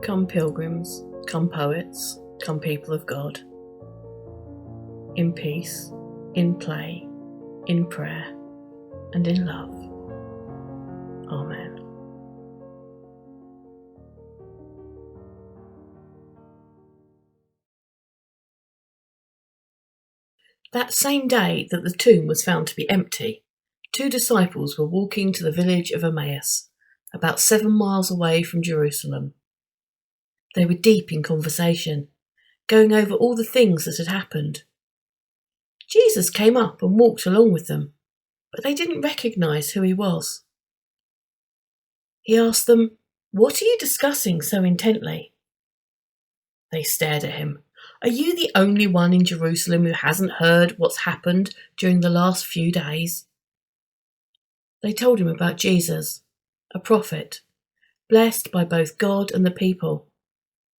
Come pilgrims, come poets, come people of God. In peace, in play, in prayer, and in love. Amen. That same day that the tomb was found to be empty, 2 disciples were walking to the village of Emmaus, about 7 miles away from Jerusalem. They were deep in conversation, going over all the things that had happened. Jesus came up and walked along with them, but they didn't recognise who he was. He asked them, "What are you discussing so intently?" They stared at him. "Are you the only one in Jerusalem who hasn't heard what's happened during the last few days?" They told him about Jesus, a prophet, blessed by both God and the people,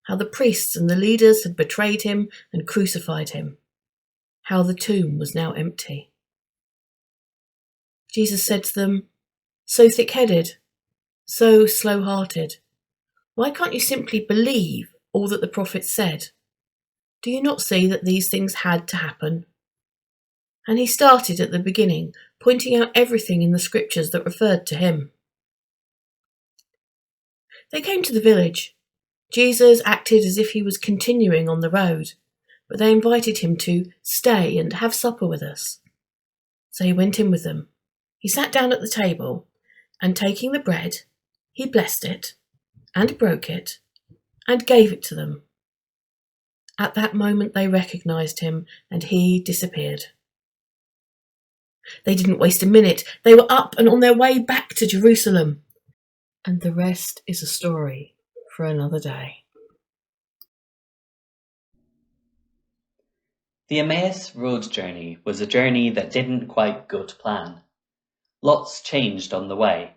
how the priests and the leaders had betrayed him and crucified him, how the tomb was now empty. Jesus said to them, "So thick-headed, so slow-hearted, why can't you simply believe all that the prophets said? Do you not see that these things had to happen?" And he started at the beginning, pointing out everything in the scriptures that referred to him. They came to the village. Jesus acted as if he was continuing on the road, but they invited him to stay and have supper with us. So he went in with them. He sat down at the table, and taking the bread, he blessed it, and broke it, and gave it to them. At that moment they recognized him, and he disappeared. They didn't waste a minute. They were up and on their way back to Jerusalem. And the rest is a story for another day. The Emmaus Road journey was a journey that didn't quite go to plan. Lots changed on the way.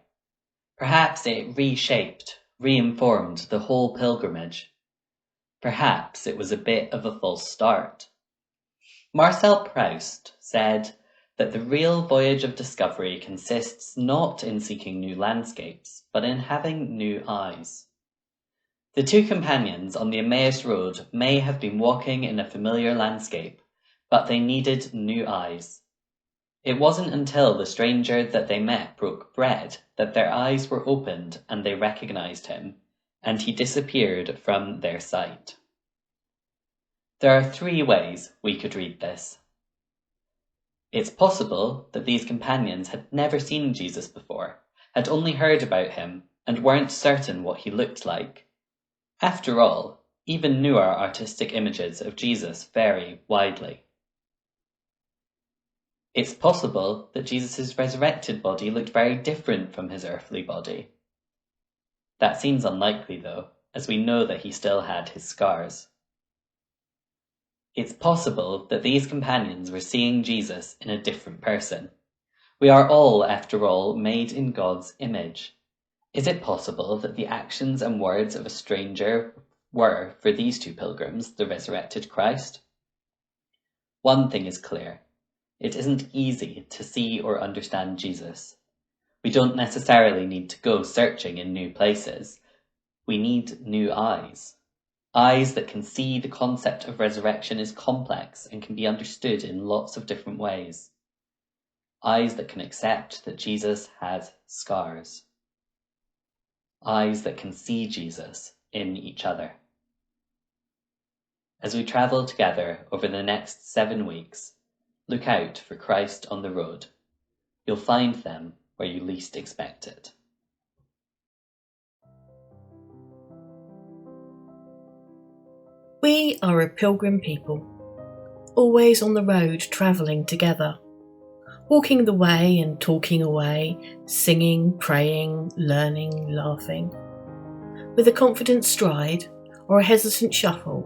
Perhaps it reshaped, reinformed the whole pilgrimage. Perhaps it was a bit of a false start. Marcel Proust said that the real voyage of discovery consists not in seeking new landscapes, but in having new eyes. The 2 companions on the Emmaus Road may have been walking in a familiar landscape, but they needed new eyes. It wasn't until the stranger that they met broke bread that their eyes were opened and they recognized him, and he disappeared from their sight. There are 3 ways we could read this. It's possible that these companions had never seen Jesus before, had only heard about him, and weren't certain what he looked like. After all, even newer artistic images of Jesus vary widely. It's possible that Jesus' resurrected body looked very different from his earthly body. That seems unlikely though, as we know that he still had his scars. It's possible that these companions were seeing Jesus in a different person. We are all, after all, made in God's image. Is it possible that the actions and words of a stranger were, for these 2 pilgrims, the resurrected Christ? One thing is clear. It isn't easy to see or understand Jesus. We don't necessarily need to go searching in new places. We need new eyes. Eyes that can see the concept of resurrection is complex and can be understood in lots of different ways. Eyes that can accept that Jesus has scars. Eyes that can see Jesus in each other. As we travel together over the next 7 weeks, look out for Christ on the road. You'll find them where you least expect it. We are a pilgrim people, always on the road travelling together, walking the way and talking away, singing, praying, learning, laughing. With a confident stride or a hesitant shuffle,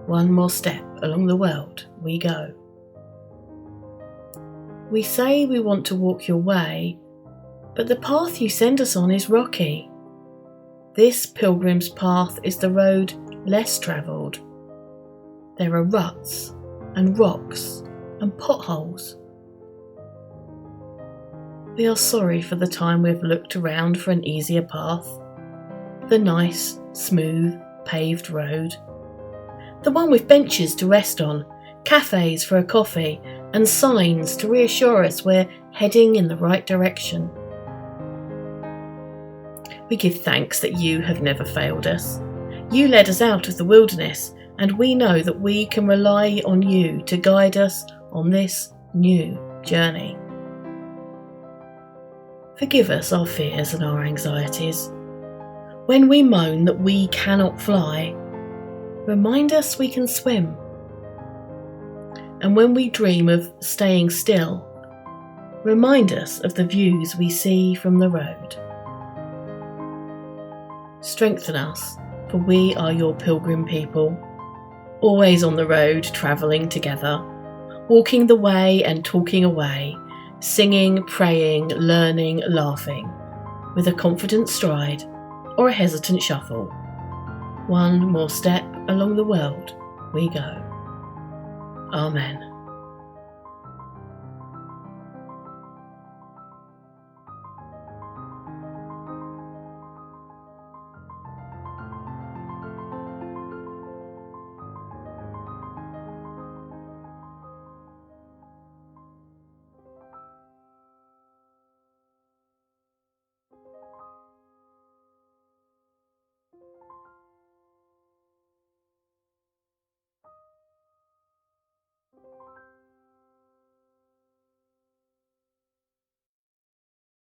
one more step along the world we go. We say we want to walk your way, but the path you send us on is rocky. This pilgrim's path is the road less travelled. There are ruts and rocks and potholes. We are sorry for the time we've looked around for an easier path, the nice, smooth, paved road. The one with benches to rest on, cafes for a coffee, and signs to reassure us we're heading in the right direction. We give thanks that you have never failed us. You led us out of the wilderness, and we know that we can rely on you to guide us on this new journey. Forgive us our fears and our anxieties. When we moan that we cannot fly, remind us we can swim. And when we dream of staying still, remind us of the views we see from the road. Strengthen us, for we are your pilgrim people, always on the road, travelling together, walking the way and talking away, singing, praying, learning, laughing, with a confident stride or a hesitant shuffle. One more step along the world we go. Amen.